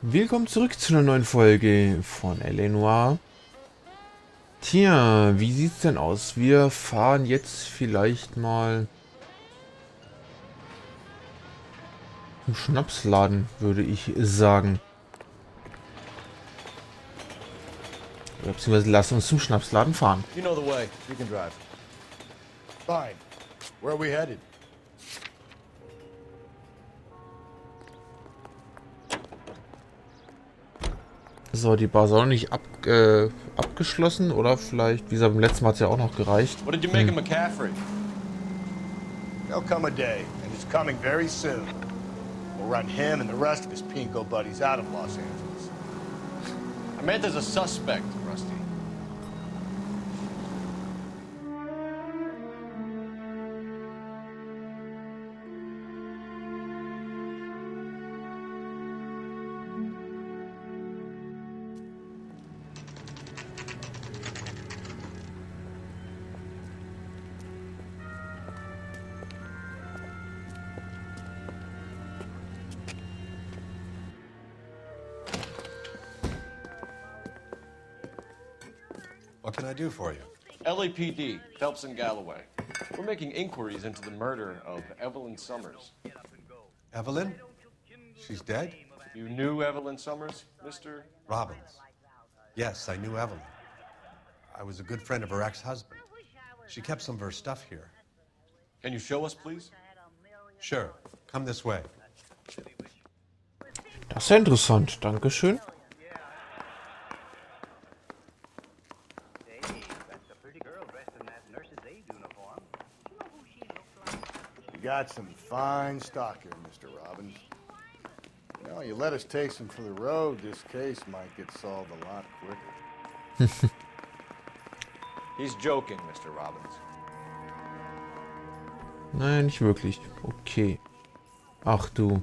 Willkommen zurück zu einer neuen Folge von L.A. Noire. Tja, wie sieht's denn aus? Wir fahren jetzt vielleicht mal zum Schnapsladen, würde ich sagen. Oder beziehungsweise lass uns zum Schnapsladen fahren. You know the way. You can drive. Fine. Where are we headed? So, die Bar soll noch nicht abgeschlossen, oder vielleicht, wie gesagt, beim letzten Mal hat es ja auch noch gereicht. What did you make of McCaffrey? There'll come a day, and it's coming very soon. We'll run him and the rest of his pinko buddies out of Los Angeles. I meant as a suspect, Rusty. What can I do for you? LAPD, Phelps and Galloway. We're making inquiries into the murder of Evelyn Summers. Evelyn? She's dead? You knew Evelyn Summers, Mr. Robbins. Yes, I knew Evelyn. I was a good friend of her ex-husband. She kept some of her stuff here. Can you show us, please? Sure. Come this way. Das ist ja interessant, Dankeschön. You got some fine stock here, Mr. Robbins. You know, you let us take some for the road, this case might get solved a lot quicker. He's joking, Mr. Robbins. Nein, nicht wirklich. Okay. Ach du.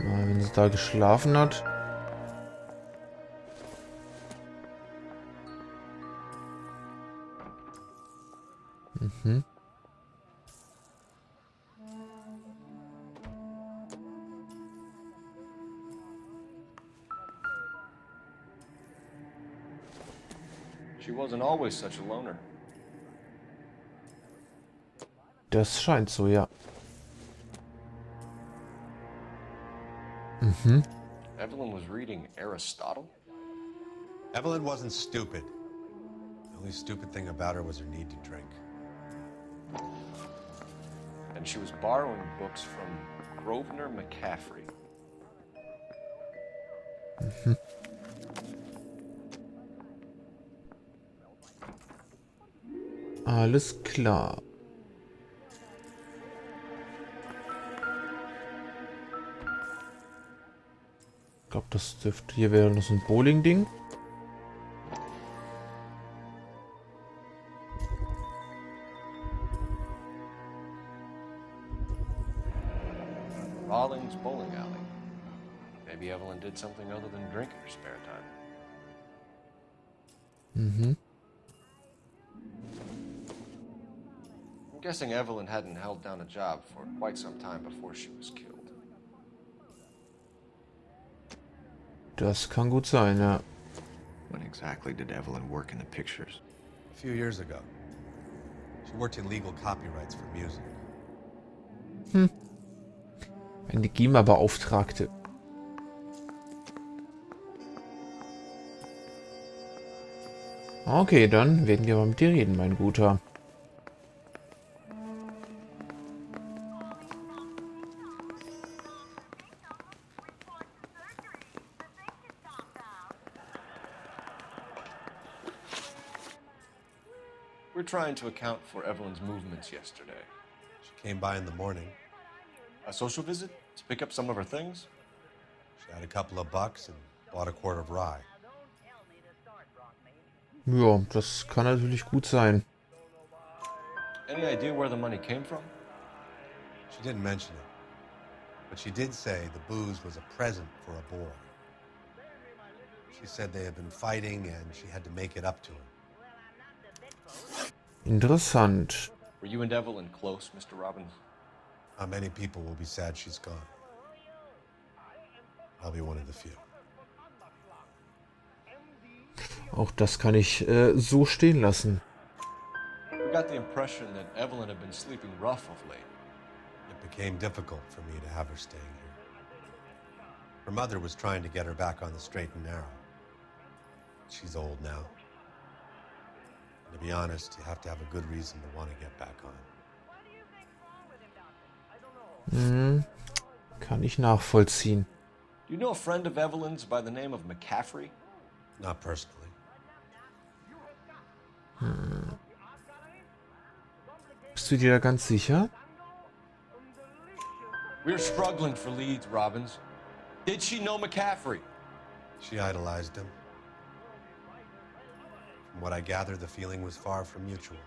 Na, wenn sie da geschlafen hat. Mhm. She wasn't always such a loner. Das scheint so, ja. Mhm. Evelyn was reading Aristotle? Evelyn wasn't stupid. The only stupid thing about her was her need to drink. And she was borrowing books from Grosvenor McCaffrey. Alles klar. Ich glaube, das dürfte hier wäre noch so ein Bowling-Ding. Rawlings bowling alley. Maybe Evelyn did something other than drink in her spare time. Mhm. I'm guessing Evelyn hadn't held down a job for quite some time before she was killed. Das kann gut sein, ja. When exactly did Evelyn work in the pictures? A few years ago. She worked in legal copyrights for music. Eine GEMA-Beauftragte. Okay, dann werden wir mal mit dir reden, mein Guter. We're trying to account for Evelyn's movements yesterday. She came by in the morning. A social visit to pick up some of her things? She had a couple of bucks and bought a quart of rye. Ja, das kann natürlich gut sein. Any idea where the money came from? She didn't mention it. But she did say the booze was a present for a boy. She said they had been fighting and she had to make it up to him. Interessant. Were you and Evelyn close, Mr. Robbins? Many people will be sad she's gone. I'll be one of the few. Auch das kann ich so stehen lassen. We got the impression that Evelyn had been sleeping rough of late. It became difficult for me to have her staying here. Her mother was trying to get her back on the straight and narrow. She's old now. And to be honest, you have to have a good reason to want to get back on. Kann ich nachvollziehen. Do you know a friend of Evelyn's by the name of McCaffrey? Not personally. Bist du dir da ganz sicher? We're struggling for leads, Robbins. Did she know McCaffrey? She idolized him. From what I gather, the feeling was far from mutual.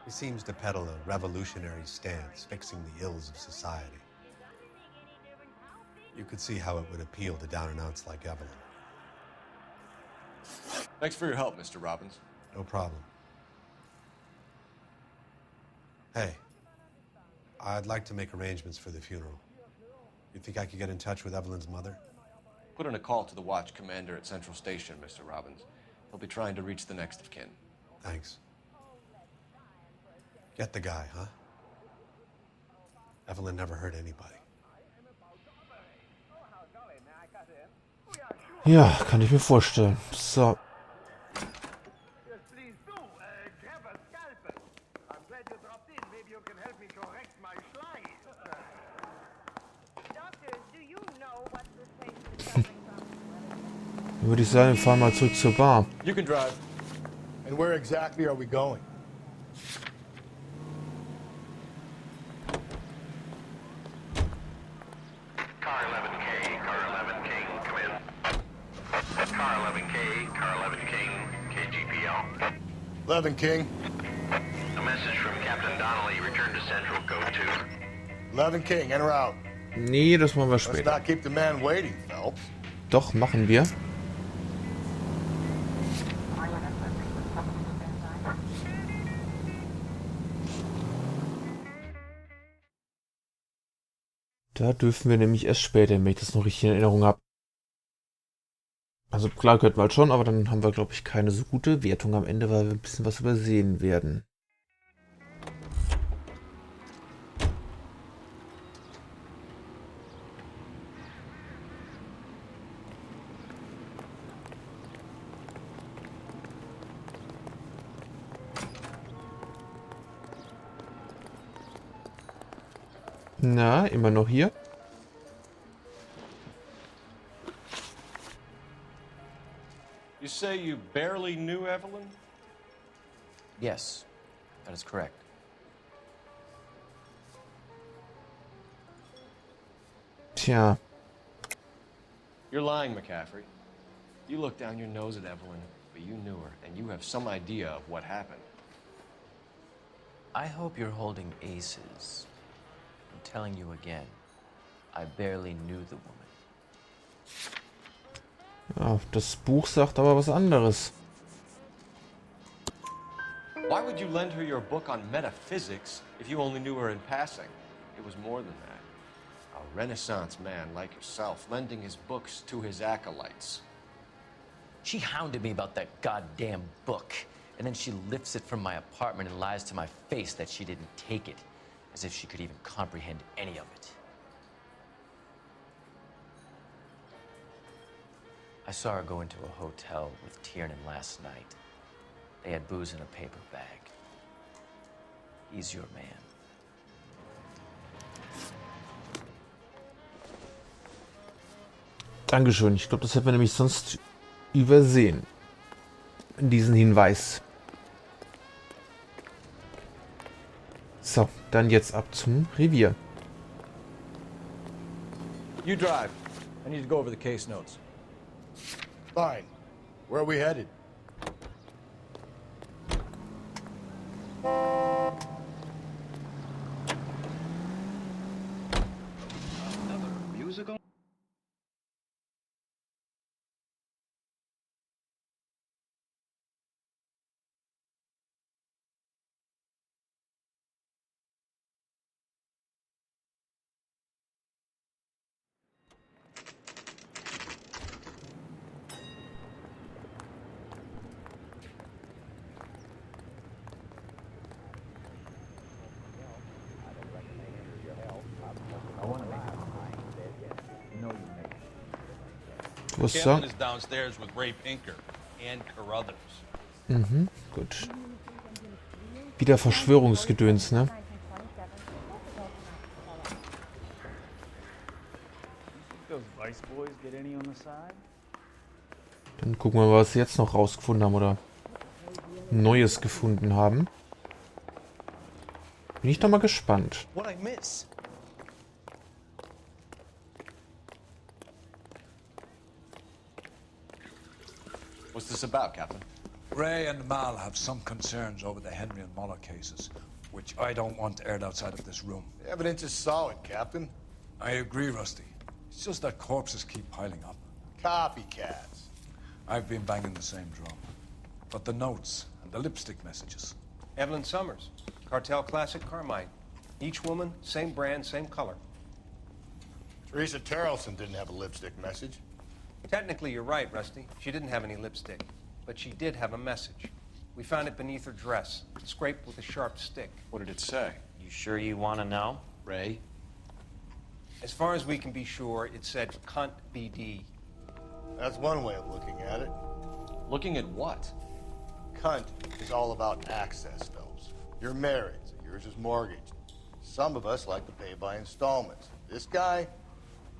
He seems to peddle a revolutionary stance, fixing the ills of society. You could see how it would appeal to down-and-outs like Evelyn. Thanks for your help, Mr. Robbins. No problem. Hey, I'd like to make arrangements for the funeral. You think I could get in touch with Evelyn's mother? Put in a call to the watch commander at Central Station, Mr. Robbins. He'll be trying to reach the next of kin. Thanks. Get the guy, huh? Evelyn never hurt anybody. Ja, kann ich mir vorstellen. So. Yes, please do. Grab a scalpel. I'm glad you dropped in. Maybe you can help me correct my slide. Doctor, do you know what this patient is suffering from? Dann würde ich sagen, wir fahren mal zurück zur Bar. You can drive. And where exactly are we going? Car 11K, Car 11 King, come in. Car 11K, Car 11 King, KGPL. 11 King. A message from Captain Donnelly. Return to Central, code 2. 11 King, en route. Nee, das machen wir Let's später. not keep the man waiting, Phelps. Doch, machen wir. Da dürfen wir nämlich erst später, wenn ich das noch richtig in Erinnerung habe. Also klar könnten wir halt schon, aber dann haben wir, glaube ich, keine so gute Wertung am Ende, weil wir ein bisschen was übersehen werden. Na, immer noch hier? You say you barely knew Evelyn? Yes, that is correct. Tja, You're lying, McCaffrey. You look down your nose at Evelyn, but you knew her, and you have some idea of what happened. I hope you're holding aces. I'm telling you again, I barely knew the woman. ja, das Buch sagt aber was anderes. Why would you lend her your book on metaphysics if you only knew her in passing? It was more than that. A Renaissance man like yourself, lending his books to his acolytes. She hounded me about that goddamn book, and then she lifts it from my apartment and lies to my face that she didn't take it, as if she could even comprehend any of it. I saw her go into a hotel with Tiernan last night. They had booze in a paper bag. He's your man. Dankeschön. Ich glaube, das hätten wir nämlich sonst übersehen. Diesen Hinweis. So, dann jetzt ab zum Revier. You drive. I need to go over the case notes. Fine. Where are we headed? Musical? Wo ist er? Caitlin is downstairs with Ray Pinker and Carruthers. Gut. Wieder Verschwörungsgedöns, ne? Dann gucken wir mal, was sie jetzt noch rausgefunden haben oder Neues gefunden haben. Bin ich doch mal gespannt. What I miss? What's this about, Captain? Ray and Mal have some concerns over the Henry and Muller cases, which I don't want aired outside of this room. The evidence is solid, Captain. I agree, Rusty. It's just that corpses keep piling up. Copycats. I've been banging the same drum. But the notes and the lipstick messages. Evelyn Summers, Cartel Classic Carmine. Each woman, same brand, same color. Teresa Terrelson didn't have a lipstick message. Technically, you're right, Rusty. She didn't have any lipstick, but she did have a message. We found it beneath her dress, scraped with a sharp stick. What did it say? You sure you want to know? Ray? As far as we can be sure, it said cunt BD. That's one way of looking at it. Looking at what? Cunt is all about access, Phelps. You're married, so yours is mortgaged. Some of us like to pay by installments. This guy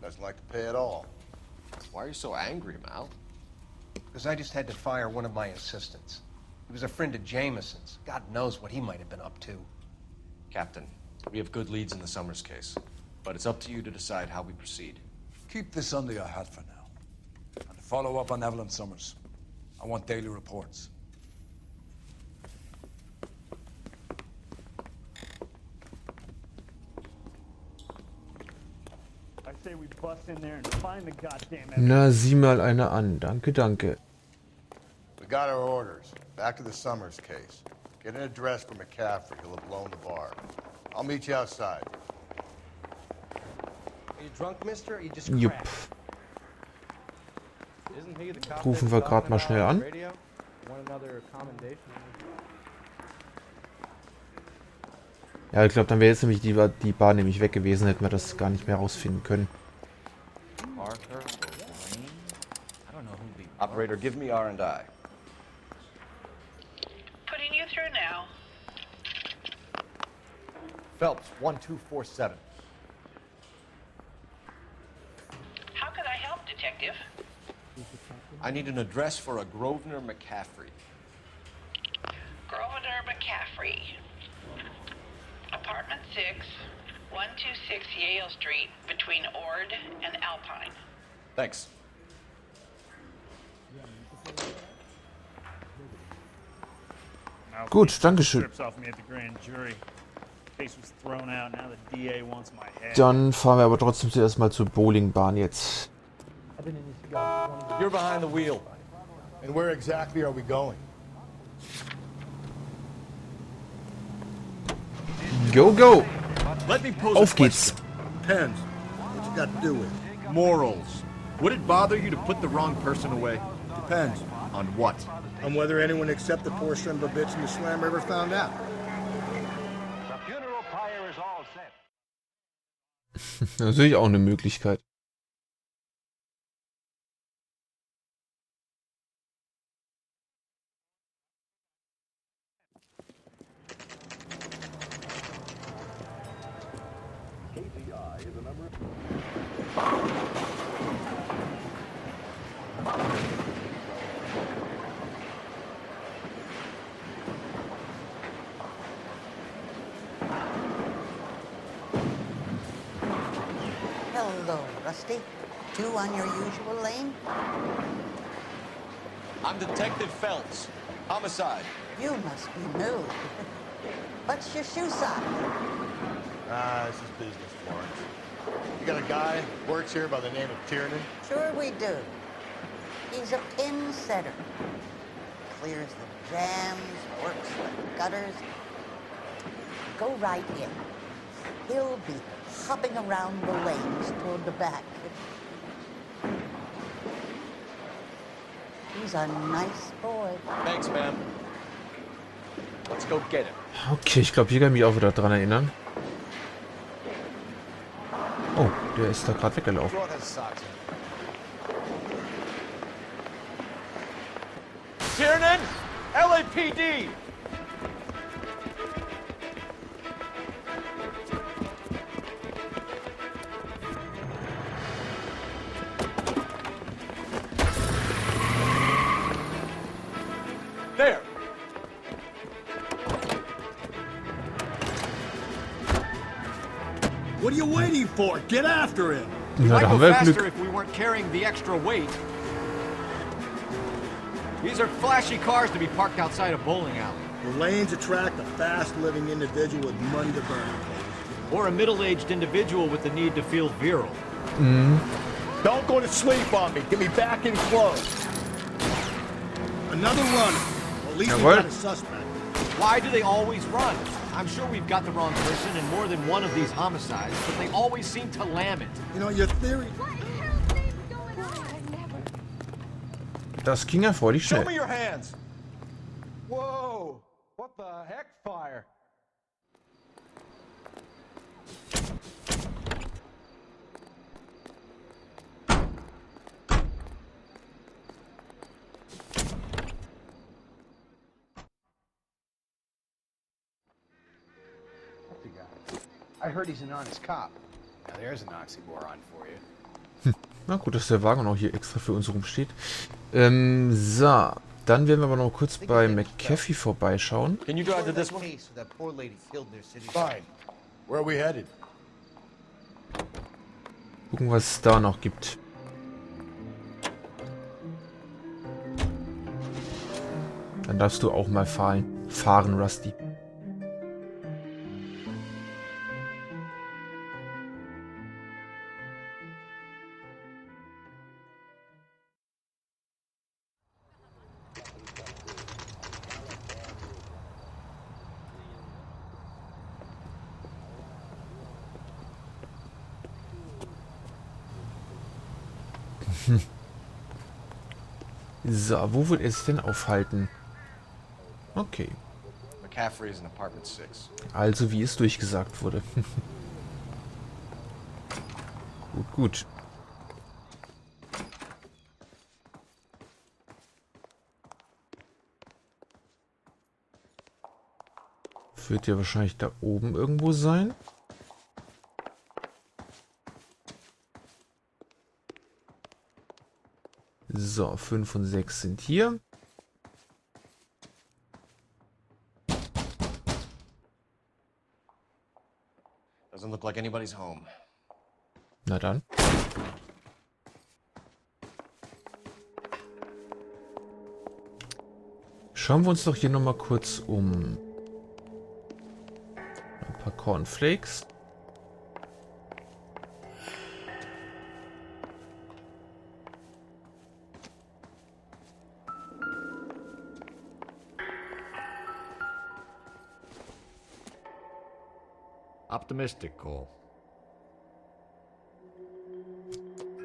doesn't like to pay at all. Why are you so angry, Mal? Because I just had to fire one of my assistants. He was a friend of Jameson's. God knows what he might have been up to. Captain, we have good leads in the Summers case, but it's up to you to decide how we proceed. Keep this under your hat for now. And to follow up on Evelyn Summers, I want daily reports. Na, sieh mal eine an. Danke, danke. We got our orders. Back to the Summers case. Get an address for McCaffrey. He'll have blown the bar. I'll meet you outside. Are you drunk, mister, or you just Jupp. crashed? Rufen wir gerade mal schnell an. Ja, ich glaube, dann wäre jetzt nämlich die Bar nämlich weg gewesen, hätten wir das gar nicht mehr rausfinden können. Operator, give me R&I. Putting you through now. Phelps, 1247. How could I help, Detective? I need an address for a Grosvenor McCaffrey. Grosvenor McCaffrey. Apartment 6, 126 Yale Street, between Ord and Alpine. Thanks. Gut, dankeschön. Dann fahren wir aber trotzdem zuerst mal zur Bowlingbahn jetzt. You're behind the wheel. And where exactly are we going? Go, go! Let me pose Auf a geht's. question. Depends. What you got to do with morals? Would it bother you to put the wrong person away? Depends. On what? On whether anyone except the poor son of a bitch in the slam ever found out. The funeral pyre is all set. Natürlich auch eine Möglichkeit. Hello, Rusty. Two on your usual lane? I'm Detective Phelps. Homicide. You must be new. What's your shoe size? This is business, Florence. You got a guy who works here by the name of Tiernan? Sure we do. He's a pin setter. Clears the jams, works the gutters. Go right in. He'll be hopping around the lanes toward the back. He's a nice boy. Thanks, ma'am. Let's go get him. Okay, ich glaube, hier kann ich mich auch wieder dran erinnern. Oh, der ist da gerade weggelaufen. Tiernan! LAPD! There! What are you waiting for? Get after him! Na, da haben wir Glück. If we weren't carrying the extra weight. These are flashy cars to be parked outside a bowling alley. The lanes attract a fast-living individual with money to burn. Or a middle-aged individual with the need to feel virile. Don't go to sleep on me. Get me back in close. Another runner. At least we got a suspect. Why do they always run? I'm sure we've got the wrong person in more than one of these homicides, but they always seem to lam it. You know, your theory... Das ging ja freudig Show schnell. me your hands! Whoa! What the heck, fire? I heard he's an honest cop. Now there's an oxymoron for you. Na gut, dass der Wagen auch hier extra für uns rumsteht. So, dann werden wir aber noch kurz bei McAfee vorbeischauen. Can you drive to this one? Fine. Where are we headed? Gucken, was es da noch gibt. Dann darfst du auch mal fahren, Rusty. So, wo wird es denn aufhalten? Okay. McCaffrey is in apartment 6. Also wie es durchgesagt wurde. Gut, gut. Wird ja wahrscheinlich da oben irgendwo sein. So, 5 und 6 sind hier. Doesn't look like anybody's home. Na dann. Schauen wir uns doch hier nochmal kurz um. Ein paar Cornflakes. Optimistic, Cole.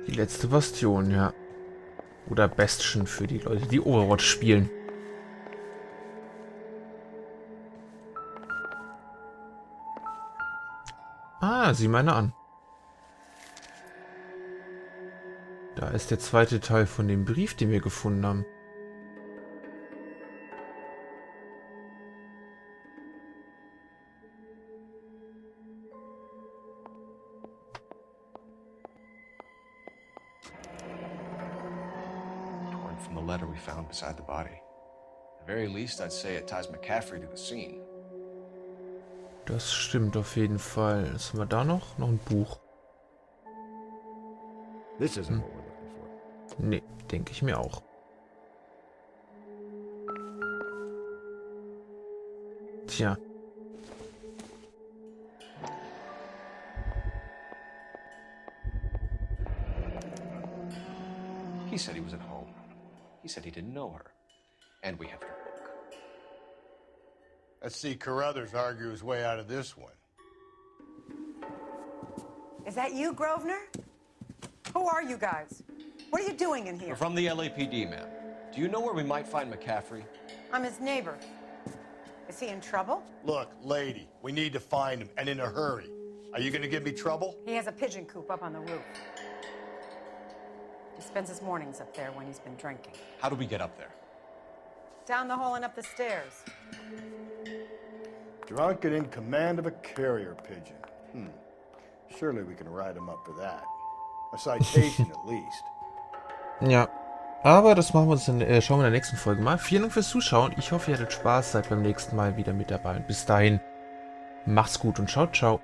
Die letzte Bastion, ja. Oder Bastion für die Leute, die Overwatch spielen. Ah, sieh mal an. Da ist der zweite Teil von dem Brief, den wir gefunden haben. Torn from the letter we found beside the body. At the very least, I'd say it ties McCaffrey to the scene. Das stimmt auf jeden Fall. Was haben wir da noch? Noch ein Buch. This isn't what we're looking for. Nee, denke ich mir auch. Tja. He said he was at home. He said he didn't know her. And we have to look. Let's see Carruthers argue his way out of this one. Is that you, Grosvenor? Who are you guys? What are you doing in here? We're from the LAPD, ma'am. Do you know where we might find McCaffrey? I'm his neighbor. Is he in trouble? Look, lady, we need to find him, and in a hurry. Are you gonna give me trouble? He has a pigeon coop up on the roof. He spends his mornings up there when he's been drinking. How do we get up there? Down the hall and up the stairs. Drunk and in command of a carrier pigeon. Surely we can write him up for that. A citation at least. Ja. Aber das machen wir uns dann, schauen wir in der nächsten Folge mal. Vielen Dank fürs Zuschauen. Ich hoffe, ihr hattet Spaß, seid beim nächsten Mal wieder mit dabei. Und bis dahin, macht's gut und ciao, ciao.